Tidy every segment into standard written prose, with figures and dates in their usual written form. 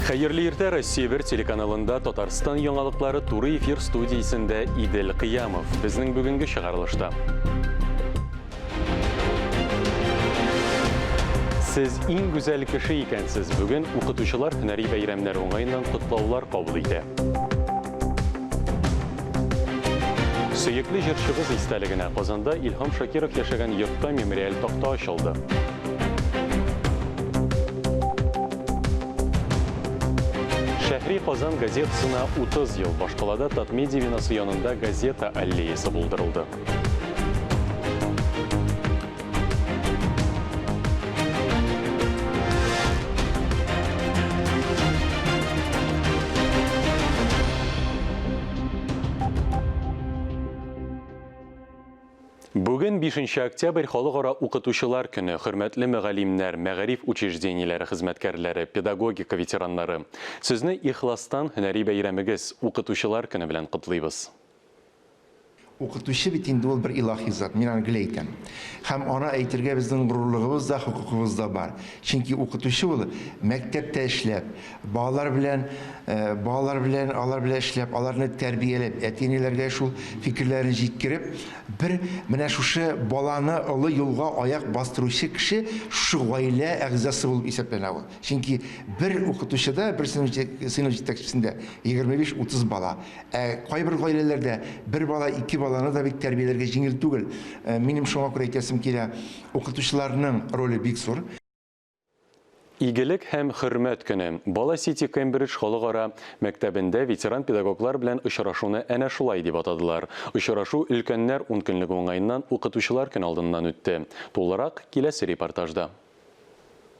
Hayırlı ertə Россия 1 телеканалында Татарстан яңалыклары туры эфир студиясында Идел Кыямов. Безнең бүгенге чыгарылышта. Сез иң гүзәл кеше икәнсез. Бүген укытучылар һөнәри бәйрәмнәр уңаеннан котлаулар кабул итә. Сөекле җырчыбыз истәлегенә Казанда Илһам Шакиров яшәгән йортта мемориаль такта ачылды. Шәһри Казан газетасына 30 ел, Башкалада Татмедиа бинасы янында газета аллеясы булдырылды. Бүген 5 октябрь халыкара укытучылар көне. Хөрмәтле мөгаллимнәр, мәгариф учрежденияләре хезмәткәрләре, педагогика ветераннары. Сезне ихластан һөнәри бәйрәмегез укытучылар көне белән котлыйбыз. Укытучы бит инде ул бер илаһи зат, мин аны әйтәм. Һәм аны әйтергә безнең горурлыгыбыз да, хукукыбыз да бар. Чөнки укытучы ул мәктәптә эшләп, балалар белән эшләп, аларны тәрбияләп, әтинеләргә шул фикерләрен җиткереп, бер менә шушы баланы олы юлга аяк бастыручы кеше шу гаилә әгъзасы булып исәпләнә ул. Чөнки бер укытучыда, бер сыйныф җитәкчесендә 25-30 бала. Кайбер гаиләләрдә бер бала, 2 баланы да бик тәрбияләргә җиңел түгел. Минем шуңа күрә әйтәсем килә, укытучыларның роле бик зур. Игелек һәм хөрмәт көне. Бала Сити Кембридж халыкара мәктәбендә ветеран педагоглар белән очрашуны әнә шулай дип атадылар. Очрашу өлкәннәр 10 көнлек уңаеннан укытучылар көн алдыннан үтте. Тулырак киләсе репортажда.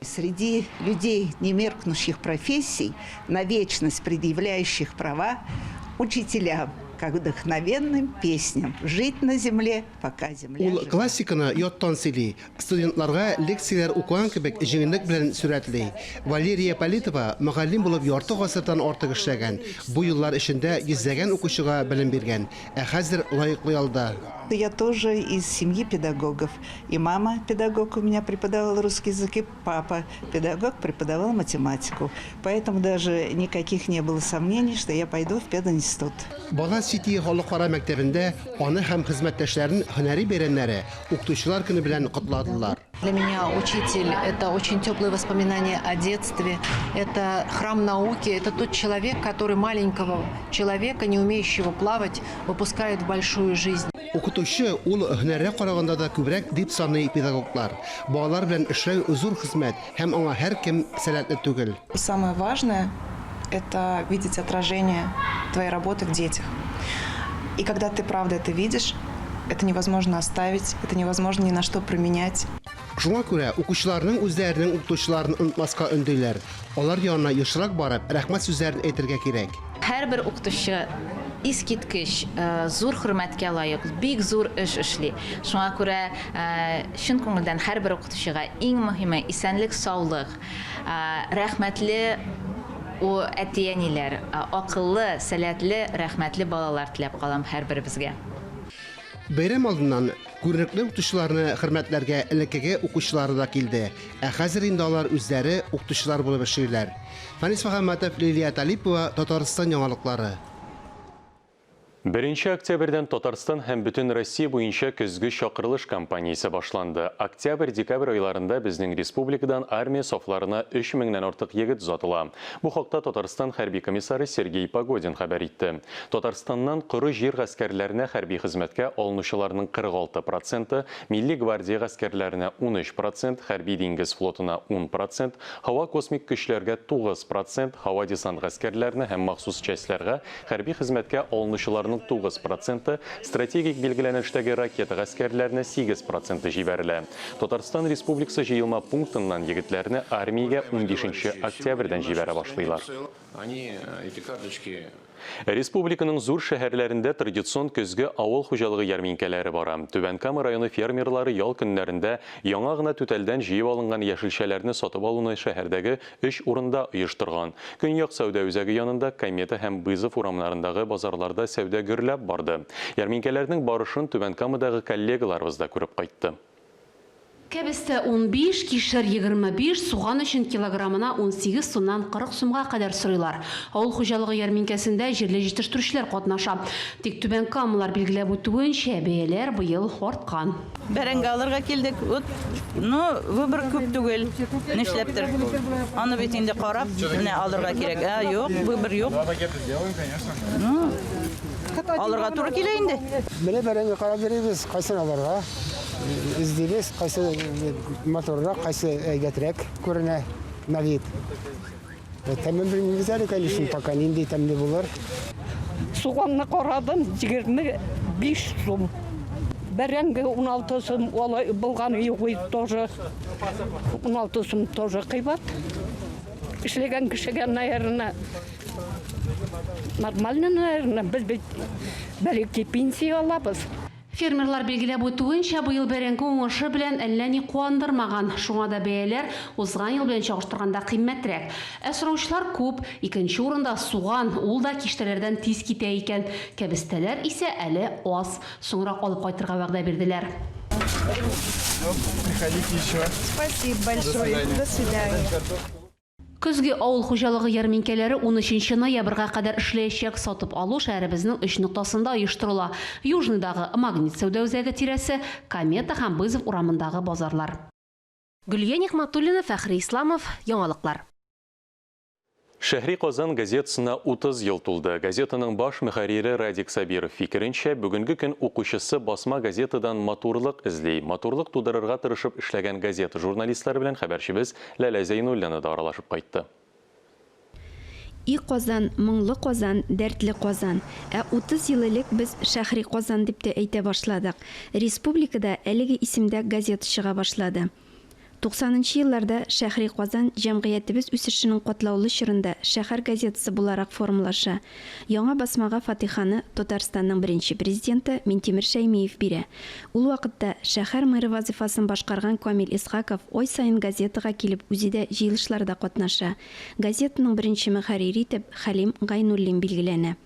Среди людей немеркнущих профессий, на вечность предъявляющих права, учителям, как вдохновенным песням «Жить на земле, пока земля жива». Ул классиканы яттан сөйли. Студентларга лекцияләр укыган кебек җиңеллек белән сүрәтли. Валерия Политова мөгаллим булып ярты гасырдан артык эшләгән. Бу еллар эчендә йөзләгән укучыга белем биргән. Хәзер лаеклы ялда. Я тоже из семьи педагогов. И мама педагог у меня преподавала русский язык, и папа педагог преподавал математику. Поэтому даже никаких не было сомнений, что я пойду в пединститут. Бала Сити халыкара мәктәбендә аны һәм хезмәттәшләрен һөнәри бәйрәмнәре укытучылар көне белән котладылар. Для меня учитель – это очень теплые воспоминания о детстве, это храм науки, это тот человек, который маленького человека, не умеющего плавать, выпускает в большую жизнь. Укытучы ул һөнәргә караганда да күбрәк дип саный педагоглар. Балалар белән эшләү зур хезмәт һәм аңа һәркем сәләтле түгел. Самое важное – это видеть отражение твоей работы в детях. И когда ты правда это видишь, это невозможно оставить, это невозможно ни на что променять. Шуңа күрә укучыларның үзләренең укытучыларын онытмаска өндиләр. Алар янына ешрак барып, рәхмәт сүзләрен әйтергә кирәк. Һәрбер укытучы искиткеч, зур хөрмәткә лаек, бик зур эш эшли. Шуңа күрә чын күңелдән һәрбер укытучыга иң мөһиме исәнлек, саулык, рәхмәтле әти-әниләр, акыллы, сәләтле, рәхмәтле балалар теләп калам һәрберебезгә. Бәйрәм алдыннан күренекле укытучыларны хөрмәтләргә элеккеге укучылары да килде. Хәзер инде алар үзләре укытучылар булып эшлиләр. Фанис Мөхәммәтов, Лилия Талипова, Татарстан яңалыклары. 1 октябрьдән Татарстан һәм бөтен Россия буенча көзге чакырылыш кампаниясе башланды. Октябрь-декабрь айларында безнең республикадан армия сафларына 3000-нән артык егет узатыла. Бу хакта Татарстан хәрби комиссары Сергей Погодин хәбәр итте. Татарстаннан коры җир гаскәрләренә хәрби хезмәткә алынучыларның 46%, Милли гвардия гаскәрләренә 13%, хәрби диңгез флотына 10%, һава космик көчләргә 9%, һава десант гаскәрләренә һәм махсус частьләргә хәрби хезмәткә алынучыларның 9%, стратегик билгеләнештәге ракета гаскәрләренә 8% җибәрелә. Татарстан Республикасы җыелма пунктыннан егетләрне армиягә 15 октябрьдән җибәрә башлыйлар. Республиканың зур шәһәрләрендә традицион көзге авыл хуҗалыгы ярминкәләре бара. Түбән Кама районы фермерлары ял көннәрендә яңа гына түтәлдән җыеп алынган яшелчәләрне сатып алуны шәһәрдәге 3 урында оештырган. Көньяк сәүдә үзәге янында, Комета һәм Бызов урамнарындагы базарларда сәүдә гөрләп барды. Ярминкәләрнең барышын Түбән Камадагы коллегаларыбыз да күреп кайтты. Кәбесте 15, кишер 25, суган өчен килограммына 18 сумнан 40 сумга кадәр сорыйлар. Авыл хуҗалыгы ярминкәсендә җирле җитештерүчеләр катнаша. Тик түбән камалар билгеләп үтүенчә, бәяләр быел арткан. Бәрәңге алырга килдек. Выбор күп түгел. Нишләптер? Аны бит инде карап, менә алырга кирәк. Юк, выбор юк. Алырга туры килә инде. Менә бәрәңге карап йөрибез, кайсын алырга. İzleriz, kaysı motorla, kaysı getirek, körüne nalit. Tamam bir güzel kalışın pakan indi tamam bulur. Soğanını qaradım 25 сум. Бәрәңге 16 сум, олай булганы юк, тоже 16 сум тоже кыйбат. Эшләгән кешегә, наверное, нормально, наверное, без бәлки пенсия алабыз. Фермерлар билгеләп үтүенчә, быел бәрәңге уңышы белән әллә ни куандырмаган. Шуңа да бәяләр узган ел белән чагыштырганда кыйммәтрәк. Сораучылар күп, икенче урында суган, ул да киштәләрдән тиз китә икән. Кәбестәләр исә әле аз. Соңрак алып кайтырга вәгъдә бирделәр. Спасибо большое. До свидания. Көзге авыл хуҗалыгы ярминкәләре 13 ноябрьгә кадәр эшләячәк. Сатып алу шәһәребезнең 3 нуктасында оештырыла. Южныйдагы Магнит сәүдә үзәге тирәсе, Комета һәм Бызов урамындагы базарлар. Гөлия Нигъмәтуллина, Фәхри Исламов, яңалыклар. Шәһри Казан газетасына 30 ел тулды. Газетаның баш мөхәррире Радик Сабиров фикеренчә, бүгенге көн укучысы басма газетадан матурлык эзли. Матурлык тудырырга тырышып эшләгән газета журналистлары белән хәбәрчебез Ләлә Зәйнуллина да аралашып кайтты. И Казан, моңлы Казан, дәртле Казан. 30 ел элек без Шәһри Казан дип тә әйтә башладык. Республикада әлеге исемдә газета чыга башлады. 90-нчы елларда Шәһри Казан җәмгыятебез үсешенең катлаулы чорында шәһәр газетасы буларак формалаша. Яңа басмага фатиханы Татарстанның беренче президенты Минтимер Шәймиев бирә. Ул вакытта шәһәр мэры вазифасын башкарган Камил Исхаков ай сайын газетага килеп үзе дә җыелышларда катнаша. Газетаның беренче мөхәррире итеп Хәлим Гайнуллин билгеләнә.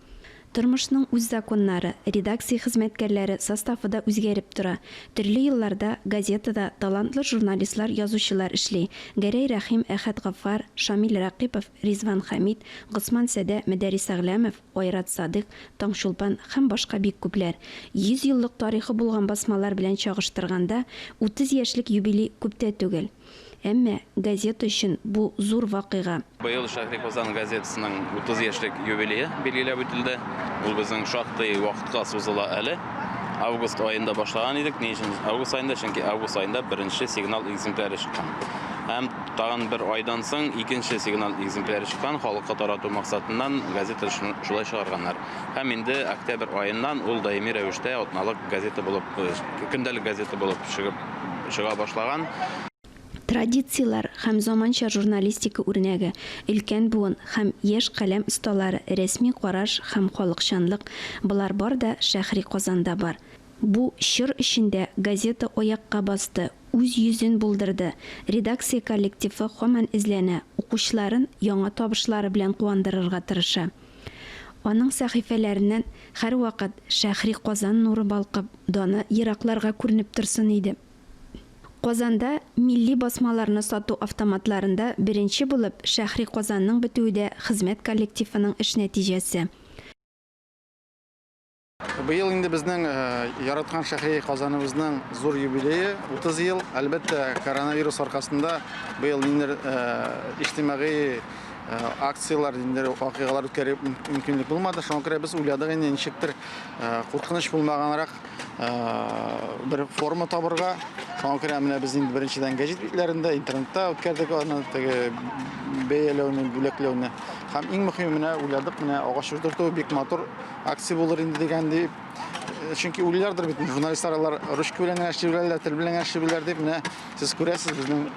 Тормышның үз законнары, редакция хезмәткәрләре составы да үзгәреп тора. Төрле елларда газетада талантлы журналистлар, язучылар эшли. Гәрәй Рәхим, Әхәт Гафар, Шамил Рәкыйпов, Ризван Хамид, Госман Сәдә, Мәдәрис Әгләмов, Айрат Садык, Таңшулпан һәм башка бик күпләр. 100 еллык тарихы булган басмалар белән чагыштырганда 30 яшьлек юбилей күптә түгел. Әмма газета өчен бу зур вакыйга. Быел Шәһри Казан газетасының 30 яшьлек юбилее билгеләп үтелде. Ул безнең шактый вакытка сузыла әле. Август айында башлаган идек. Ни өчен август айында? Чөнки август айында беренче сигнал экземпляре чыккан. Һәм тагын бер айдан соң икенче сигнал экземпляре чыккан. Халыкка тарату максатыннан газета шулай чыгарганнар. Һәм инде октябрь айыннан ул даими рәвештә атналык газета булып, көндәлек газета булып чыга башлаган. Традициялар һәм заманча журналистика үрнәге, өлкән буын һәм яшь каләм осталары, рәсми караш һәм халыкчанлык булар бар да Шәһри Казанда бар. Бу чор эчендә газета аякка басты, үз йөзен булдырды. Редакция коллективы һаман эзләнә, укучыларын яңа табышлары белән куандырырга тырыша. Аның сәхифәләреннән һәрвакыт Шәһри Казан нуры балкып, даны еракларга күренеп торсын иде. Казанда милли басмаларны сату автоматларында беренче булып Шәһри Казанның бетүдә хезмәт коллективының эш нәтиҗәсе. Быел инде безнең яраткан Шәһри Казаныбызның зур юбилее 30 ел. Әлбәттә, коронавирус аркасында быел ниндер иҗтимагый акциялар, ниндер вакыйгалар үткәрү мөмкинлек булмады. Шуңа күрә без уйладык инде ничектер куркыныч булмаганрак бер форма табырга. Шуңа күрә менә без инде беренчедән гәҗит битләрендә, интернетта үткәрдек аны, теге бәяләүне, бүләкләүне. Һәм иң мөһиме менә уйладык, менә агач утырту бик матур акция булыр инде дигән дип. Чөнки уйлардыр бит журналистлар алар русча белән эшләрләр, тел белән эшләрләр дип, менә сез күрәсез безнең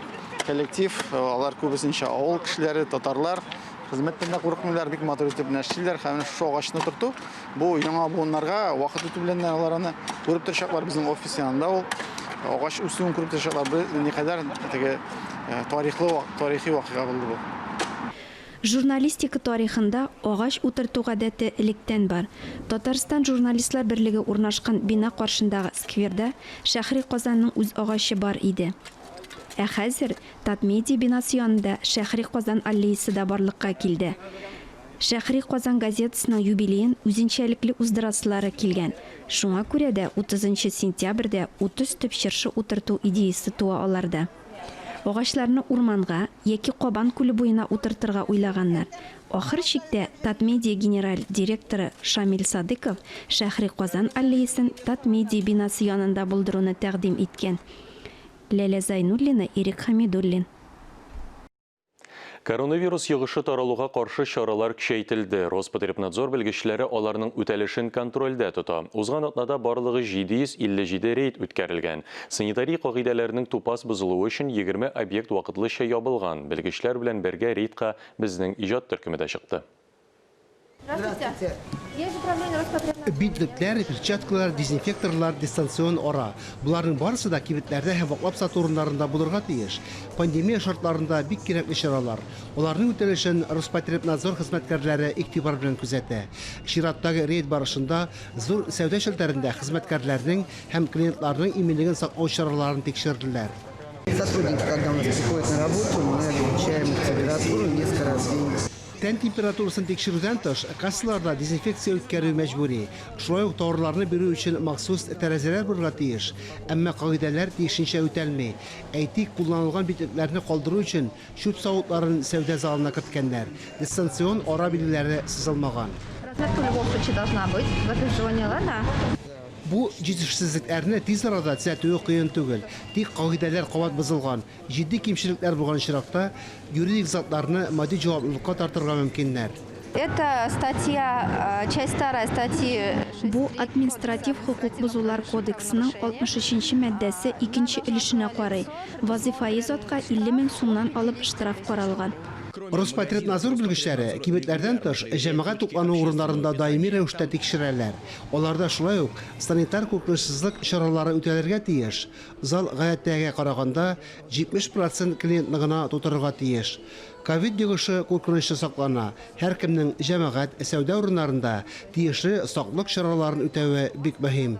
коллектив, алар күбесенчә авыл кешеләре, татарлар, хезмәттән курыкмыйлар, бик матур итеп эшлиләр. Һәм шу агачны тоту, бу яңа буыннарга вакыт үтү белән аларны күреп торачаклар безнең офис янында. Ул агач үсүен күреп торачаклар. Никадәр теге тарихи вакыйга булды бу. Журналистика тарихында агач утырту гадәте электән бар. Татарстан журналистлар берлеге урнашкан бина каршындагы скверда Шәһри Казанның үз агачы бар иде. Ә хәзер Татмедиа бинасы янында Шәһри Казан аллеясы да барлыкка килде. Шәһри Казан газетасының юбилеен үзенчәлекле уздырасылары килгән. Шуңа күрә дә 30 сентябрьдә 30 төп чыршы утырту идеясы туа аларда. Агачларны урманга яки Кабан күле буена утыртырга уйлаганнар. Ахыр чиктә Татмедиа генераль директоры Шамил Садыков Шәһри Казан аллеясын Татмедиа бинасы янында булдыруны тәкъдим иткән. Ләлә Зайнуллина, Ирек Хамидуллин. Коронавирус йогышы таралуга каршы чаралар күчәйтелде. Роспотребнадзор белгечләре аларның үтәлешен контрольдә тота. Узган атнада барлыгы 757 рейд үткәрелгән. Санитарий кагыйдәләренең тупас бозылуы өчен 20 объект вакытлыча ябылган. Белгечләр белән бергә рейдка безнең иҗат төркеме дә чыкты. Битлекләр, перчаткалар, дезинфекторлар, дистанцион ора. Буларның барысы да кибетләрдә һәм ваклап сату урыннарында булырга тиеш. Пандемия шартларында бик кирәкле чаралар. Аларның үтәлешен Роспотребнадзор хезмәткәрләре игътибар белән күзәтә. Чираттагы рейд барышында зур сәүдә шәһәрләрендә хезмәткәрләрнең һәм клиентларның иминлеген саклау чараларын тикшерделәр. Сотрудники, когда у нас приходят на работу, мы отмечаем их температуру несколько раз в день. Тән температурасын тикшерүдән тыш, кассаларда дезинфекция үткәрү мәҗбүри. Шулай ук товарларны бирү өчен махсус тәрәзәләр булырга тиеш. Әмма кагыйдәләр тиешенчә үтәлми. Әйтик, кулланылган битлекләрне калдыру өчен чүп савытларын сәүдә залына керткәннәр. Дистанцион ара билгеләре сызылмаган. Разметка в любом случае должна быть в этой зоне, ладно? Бу җитешсезлекләрне тиз арада төзәтүе кыен түгел. Тик кагыйдәләр кабат бозылган. Җитди кимчелекләр булган чиракта юридик затларны матди җаваплылыкка тартырга мөмкиннәр. Это статья, часть вторая статьи. Бу административ хукук бузулар кодексының 63-нче маддәсе 2-нче өлешенә карый. Вазифаи затка 50 000 сумнан алып штраф каралган. Роспотребнадзор белгечләре кибетләрдән тыш җәмәгать туплану урыннарында даими рәвештә тикшерәләр. Аларда шулай ук санитар куркынычсызлык чаралары үтәлергә тиеш. Зал гадәттәгә караганда 70% клиентны гына тутырырга тиеш. Ковид йогышы куркынычы саклана. Һәркемнең җәмәгать сәүдә урыннарында тиешле саклык чараларын үтәве бик мөһим.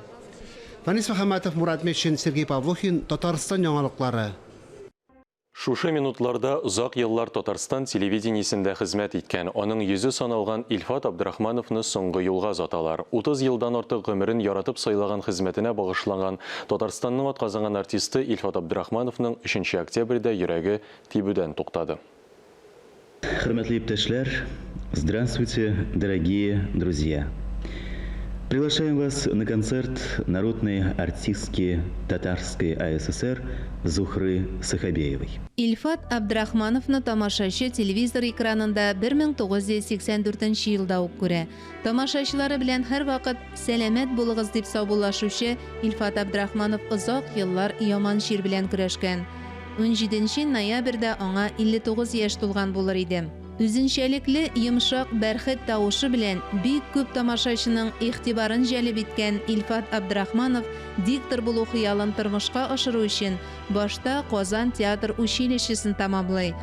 Фанис Мөхәммәтов, Мурат Метшин, Сергей Павлухин, Татарстан яңалыклары. Шушы минутларда узак еллар Татарстан телевидениесендә хезмәт иткән, аның йөзе саналган Илфат Абдрахмановны соңгы юлга озаталар. 30 елдан артык гомерен яратып сайлаган хезмәтенә багышланган Татарстанның атказанган артисты Илфат Абдрахмановның 3 октябрьдә йөрәге тибүдән туктады. Хөрмәтле иптәшләр, здравствуйте, дорогие друзья. Приглашаем вас на концерт народной артистки Татарской АССР Зухры Сахабеевой. Илфат Абдрахмановны тамашачы телевизор экранында 1984 елда ук күрә. Тамашачылары белән һәр вакыт сәламәт булыгыз дип саубуллашучы Илфат Абдрахманов озак еллар яман чир белән көрәшкән. 17 ноябрьдә аңа 59 яшь тулган булыр иде. Үзенчәлекле йомшак бәрхет тавышы белән бик күп тамашачының игътибарын җәлеп иткән Илфат Абдрахманов диктор булу хыялын тормышка ашыру өчен башта Казан театр училищесын тамамлый.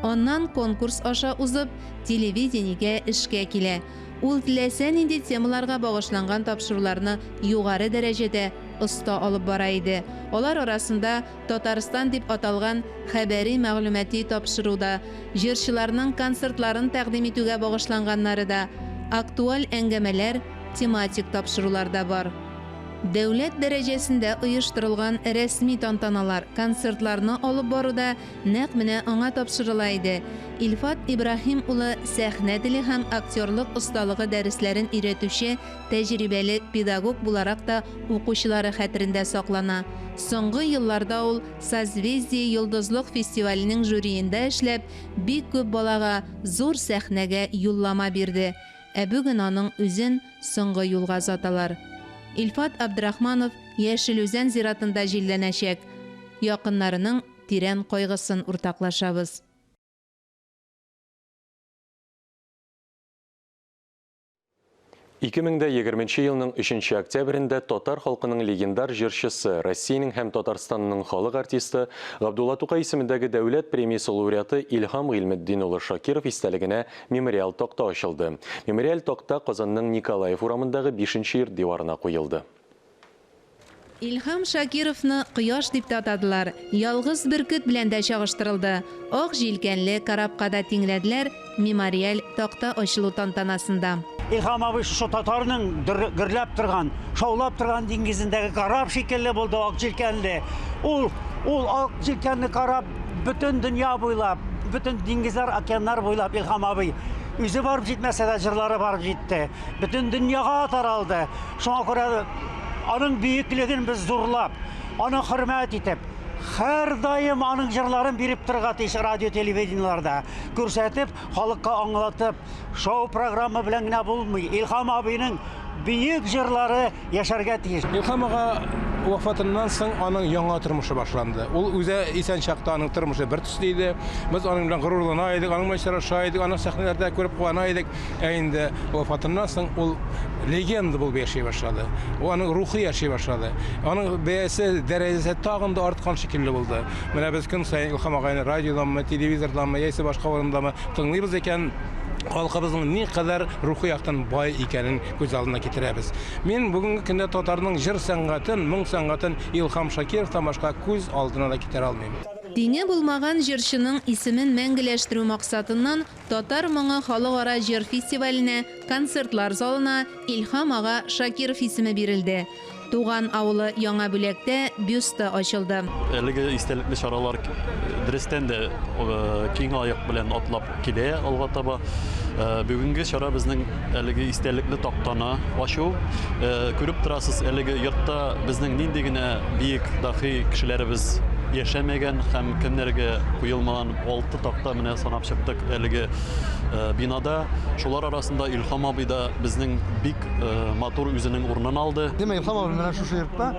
Аннан конкурс аша узып, телевидениегә эшкә килә. Ул теләсә нинди темаларга багышланган тапшыруларны югары дәрәҗәдә оста алып бара иде. Алар арасында Татарстан дип аталган хәбәри мәгълүмати тапшыруда, җырчыларның концертларын тәкъдим итүгә багышланганнары да, актуаль әңгәмәләр, тематик тапшырулар да бар. Дәүләт дәрәҗәсендә оештырылган рәсми тантаналар, концертларны алып баруда нәкъ менә аңа тапшырыла иде. Илфат Ибрахим улы сәхнә теле һәм актерлык осталыгы дәресләрен өйрәтүче тәҗрибәле педагог буларак та укучылары хәтерендә саклана. Соңгы елларда ул Созвездие йолдызлык фестиваленең жюриендә эшләп, бик күп балага зур сәхнәгә юллама бирде. Ә бүген аның үзен соңгы юлга озаталар. Илфат Абдрахманов Яшел Үзән зиратында җилләнәчәк. Якыннарының тирән кайгысын уртаклашабыз. 2020 елның 3 октябрендә татар халкының легендар җырчысы, Россиянең һәм Татарстанның халык артисты Габдулла Тукай исемендәге дәүләт премиясе лауреаты Илһам Гыйлметдин улы Шакиров истәлегенә мемориал такта ачылды. Мемориал такта Казанның Николаев урамындагы 5-нче йорт диварына куелды. Илхам Шакировны кояш дип татадылар. Ялгыз бөркет белән дә чагыштырылды. Ак җилкәнле карапка да тиңләделәр мемориаль такта ачылу тантанасында. Илхам абый шу татарның гөрләп торган, шаулап торган диңгезендәге карап шикелле булды, ак җилкәнле. Ул ак җилкәнле карап бөтен дөнья буйлап, бөтен диңгезләр, океаннар буйлап Илхам абый үзе барып җитмәсә дә җырлары барып җитте. Бөтен дөньяга таралды. Шуңа күрә аның бөеклеген біз зурлап, аны хөрмәт итеп, һәр даим аның җырларын биреп торырга тиеш радио телевидениеларда, күрсәтеп, халыкка аңлатып, шоу программа белән генә булмый. Илхам абыйның бөек җырлары яшәргә тиеш. Илхам ага вафатыннан соң аның яңа тормышы башланды. Ул үзе исән чакта аның тормышы бер төсле иде. Без аның белән горурлана идек, аның белән очраша идек, аның сәхнәләрдә күреп куана идек. Инде вафатыннан соң ул легенда булып яши башлады. Ул аның рухы яши башлады. Аның бәясе, дәрәҗәсе тагын да арткан шикелле булды. Менә без көн саен Илхам агайны радиоданмы, телевизорданмы, яисә башка урындамы тыңлыйбыз икән, халкыбызның ни кадәр рухи яктан бай икәнен күз алдына китерәбез. Мин бүгенге көндә татарның җыр сәнгатен, моң сәнгатен Илхам Шакировтан башка күз алдына да китерә алмыйм. Диңе булмаган җырчының исемен мәңгеләштерү максатыннан Татар моңы халыкара җыр фестиваленә, концертлар залына Илхам ага Шакиров исеме бирелде. Туган авылы Яңа Бүләктә бюсты ачылды. Әлеге истәлекле чаралар дөрестән дә киң аяк белән атлап килә алга таба. Бүгенге чара безнең әлеге истәлекле тактаны ачу. Күреп торасыз, әлеге йортта безнең нинди генә биек даһи кешеләребез яшәмәгән һәм кемнәргә куелмаган 6 такта менә санап чыктык әлеге бинада. Шулар арасында Илхам абый да безнең бик матур үзенең урынын алды. Демәк, Илхам абый менә шушы йортта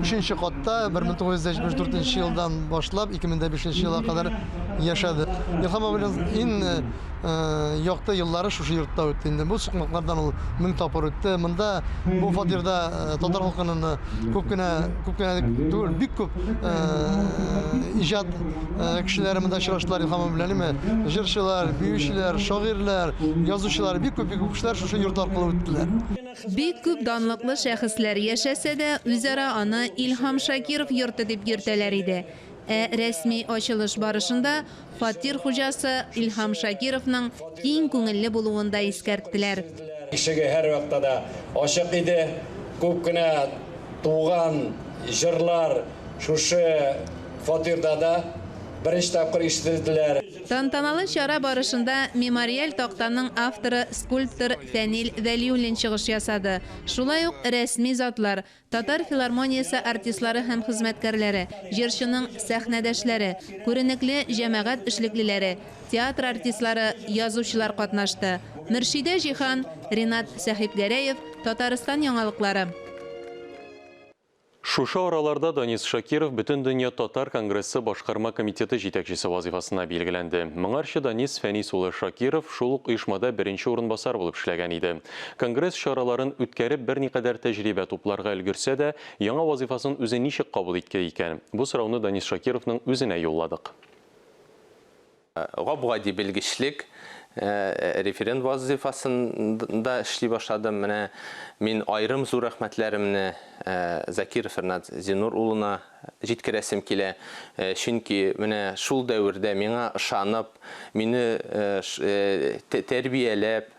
3нче катта 1974 елдан башлап 2005 елга кадәр яшәде. Илхам абыйның иң якты еллары шушы йортта үтте. Инде бу сукмаклардан ул 1000 тапкыр үтте. Монда бу фатирда татар халкының күп кенә түгел, бик күп иҗат кешеләре монда очраштылар Илхам белән. Җырчылар, биючеләр, шагыйрьләр, язучылар, бик күп кешеләр шушы йорт аркылы үттеләр. Бик күп данлыклы шәхесләр яшәсә дә, үзара аны Илхам Шакиров йорты дип йөртәләр иде. Рәсми ачылыш барышында фатир хуҗасы Илхам Шакировның киң күңелле булуын да искәрттеләр. Ишеге һәр вакытта да ачык иде. Күп кенә туган җырлар шушы фатирда да беренче тапкыр ишетелделәр. Тантаналы чара барышында мемориаль тактаның авторы скульптор Фәнил Вәлиуллин чыгыш ясады. Шулай ук рәсми затлар, Татар филармониясе артистлары һәм хезмәткәрләре, җырчының сәхнәдәшләре, күренекле җәмәгать эшлеклеләре, театр артистлары, язучылар катнашты. Мөршидә Җихан, Ринат Сәхипгәрәев, Татарстан яңалыклары. Шушы араларда Данис Шакиров Бүтін дөнья татар конгрессы башкарма комитеты җитәкчесе вазифасына билгеләнде. Моңарчы Данис Фәнис улы Шакиров шул ук оешмада беренче урынбасар булып эшләгән иде. Конгресс чараларын үткәреп берникадәр тәҗрибә тупларга өлгерсә дә, яңа вазифасын үзе ничек кабул иткән икән? Бу сорауны Данис Шакировның үзенә юлладык. Габгади белгечлек референт вазифасында эшли башладым. Менә мин айрым зур рәхмәтләремне Закиров Ринат Зинур улына җиткерәсем килә. Чөнки менә шул дәврдә миңа ышанып, мине тәрбияләп,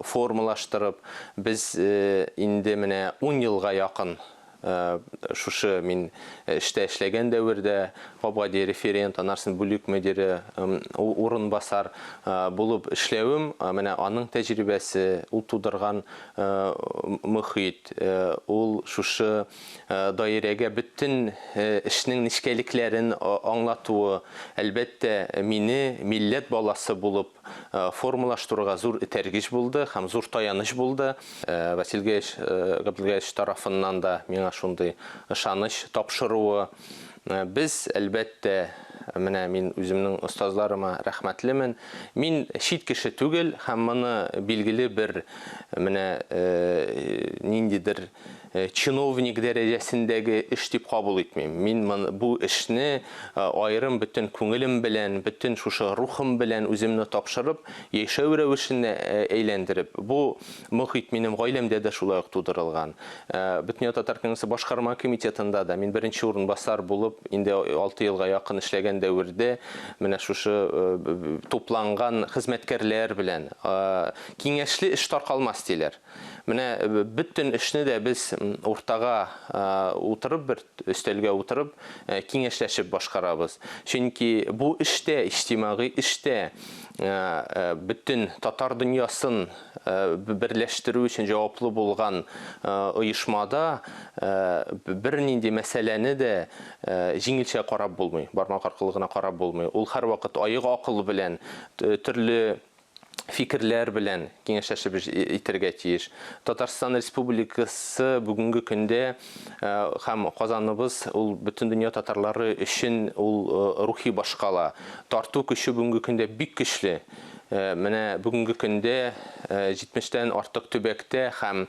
формалаштырып, без инде менә 10 елга якын шушы мин эштә эшләгән дәврдә Габгади референт, анарсын бүлек мөдире, урынбасар булып эшләвем, менә аның тәҗрибәсе, ул тудырган мөхит, ул шушы даирәгә бөтен эшнең нечкәлекләрен аңлатуы, әлбәттә мине милләт баласы булып формалаштыруга зур тәргиш булды һәм зур таяныч булды. Василий Габдулгаевич тарафыннан да миңа шундый ышаныч тапшыруы. Без әлбәттә менә мин үземнең остазларыма рәхмәтлемен. Мин чит кеше түгел һәм моны билгеле бер менә ниндидер чиновник дәрәҗәсендәге эш дип кабул итмим. Мин бу эшне аерым бөтен күңелем белән, бөтен шушы рухым белән үземне тапшырып, яшәү рәвешенә әйләндереп, бу мөхит минем гаиләмдә дә шулай ук тудырылган. Бөтен татар кеңесе башкарма комитетында да мин беренче урынбасар булып, инде 6 елга якын эшләгән дәвердә менә шушы тупланган хезмәткәрләр белән киңәшле эш таркалмас диләр. Менә бөтен эшне дә без уртага утырып, бер өстәлгә утырып, киңәшләшеп башкарабыз. Чөнки бу эштә, иҗтимагый эштә бөтен татар дөньясын берләштерү өчен җаваплы булган оешмада бер нинди мәсьәләне дә җиңелчә карап булмый, бармак аркылы гына карап булмый. Ул һәрвакыт аек акыл белән, төрле фикерләр белән киңәшләшеп итәргә тиеш. Татарстан Республикасы бүгенге көндә һәм Казаныбыз ул бөтен дөнья татарлары өчен ул рухи башкала. Тарту көче бүгенге көндә бик көчле. Менә бүгенге көндә 70-тән артык төбәктә һәм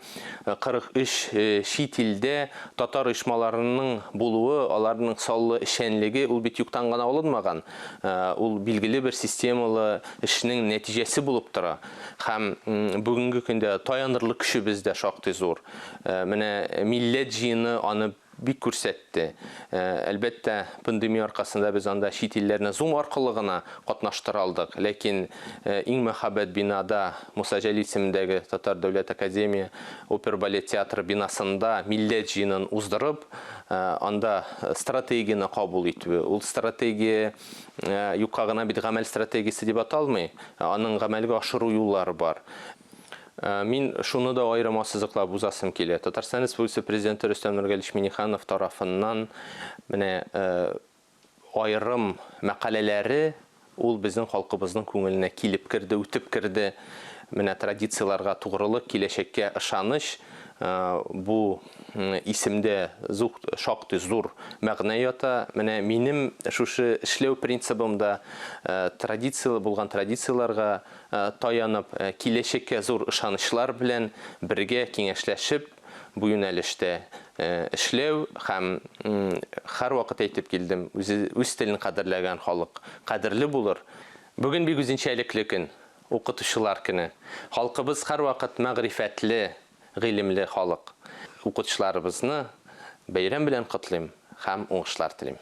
43 чит илдә татар оешмаларының булуы, аларның саллы эшчәнлеге ул бит юктан гына алынмаган. Ул билгеле бер системалы эшнең нәтиҗәсе булып тора. Һәм бүгенге көндә таянырлык көче бездә шактый зур. Менә милләт җыены аны бик күрсәтте. Әлбәттә, пандемия аркасында без анда чит илләрне Zoom аркылы гына катнаштыра алдык. Ләкин иң мәхәббәт бинада, Муса Җәлил исемендәге Татар дәүләт академия опер балет театры бинасында милләт җыенын уздырып, анда стратегияны кабул итү. Ул стратегия юкка гына бит гамәл стратегиясе дип аталмый. Аның гамәлгә ашыру юллары бар. Мин шуны да аерым ассызыклап узасым килә. Татарстан Республикасы Президенты Рөстәм Нургалиевич Миңнеханов тарафыннан менә аерым мәкаләләре ул безнең халкыбызның күңеленә килеп керде, үтеп керде. Менә традицияларга тугрылык, киләчәккә ышаныч бу исемдә шактый зур мәгънә ята. Менә минем шушы эшләү принцибымда традициялы булган традицияларга таянып, киләчәккә зур ышанычлар белән бергә киңәшләшеп, бу юнәлештә эшләү һәм һәрвакыт әйтеп килдем, үз телен кадерләгән халык кадерле булыр. Бүген бик үзенчәлекле көн, укытучылар көне. Халкыбыз һәрвакыт мәгърифәтле, гыйлемле халык. Укытучыларыбызны бәйрәм белән котлыйм һәм уңышлар телим.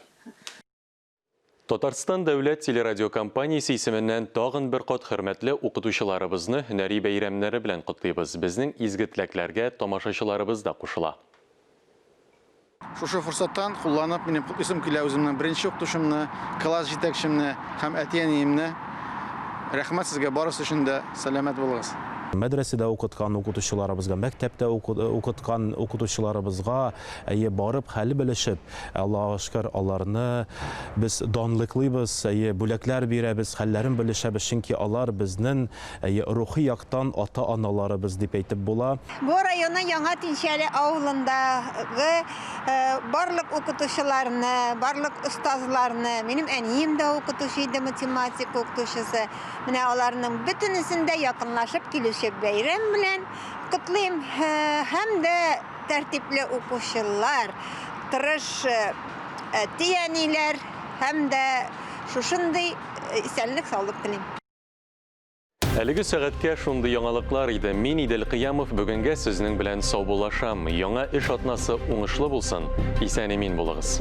Татарстан дәүләт телерадиокомпаниясе исеменнән тагын бер кат хөрмәтле укытучыларыбызны һөнәри бәйрәмнәре белән котлыйбыз. Безнең изге теләкләргә тамашачыларыбыз да кушыла. Шушы форсаттан кулланып, минем исем килә үземнең беренче укытучымны, класс җитәкчемне һәм әти-әниемне рәхмәт сезгә барысы өчен дә сәламәт булыгыз. Мәдрәсәдә укыткан укытучыларыбызга, мәктәптә укыткан укытучыларыбызга барып хәл белешеп, Аллаһка шөкер, аларны без данлыклыйбыз, бүләкләр бирәбез, хәлләрен белешәбез, чөнки алар безнең рухи яктан ата-аналарыбыз дип әйтеп була. Бу районның Яңа Тинчәле авылындагы барлык укытучыларны, барлык остазларны, минем әнием дә укытучы иде, математик укытучысы. Менә аларның бөтенесен дә якынлашып килешеп бәйрәм белән котлыйм. Һәм дә тәртипле укучылар, тырыш әти-әниләр һәм дә шушындый исәнлек, саулык телим. Әлеге сәгатькә шундый яңалыклар иде. Мин Идел Кыямов бүгенгә сезнең белән саубуллашам. Яңа эш атнасы уңышлы булсын. Исән-имин булыгыз.